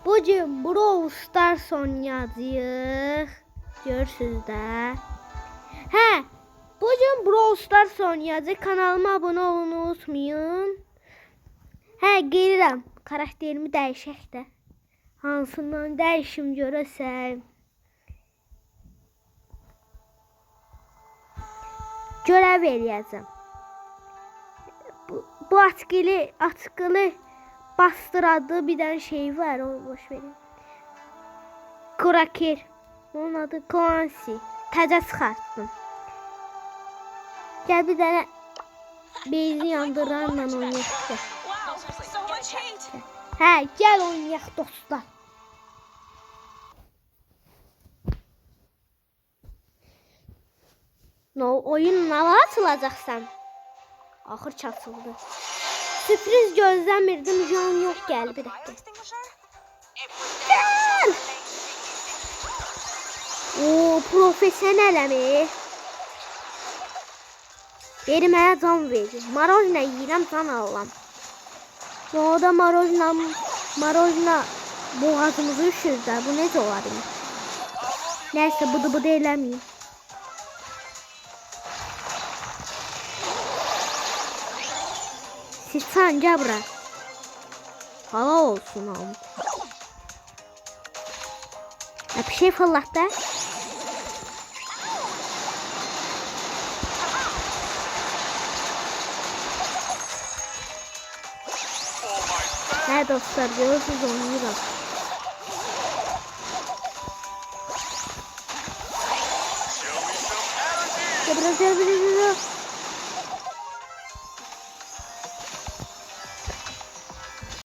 Bugün Brawl Stars oynayacağıq. Görürsünüz də. Hə, bugün Brawl Stars oynayacağıq. Kanalıma abunə olmayı unutmayın. Hə, gəlirəm. Karakterimi dəyişək də. Hansından dəyişim görəsən. Görev eləyəcəm. Bu atkılı bastıradığı bir tane şey var, onu boş verin. Kraker. Onun adı Clancy. Təzə çıxartdım. Gəl bir tane beyzi yandıranla oynayaq. Hə, gəl oynayaq dostlar. No, oyun nala açılacaqsan? Axır çatıldı. Sürpriz gözləmirdim, can yox, gəl bir dəqiqə. Gəl! Oo, profesyonelmi? Biri mənə can verir. Marojna yiyirəm, can alıram. O da marojna boğazımızı üşürdü. Bu necə ola bilir? Nəysə, bıdı eləməyim. Sıçan gel buraya. Halal olsun oğlum. Ya bir şey fırlat da. Hə dostlar, görürsünüz oynayırım. Gel.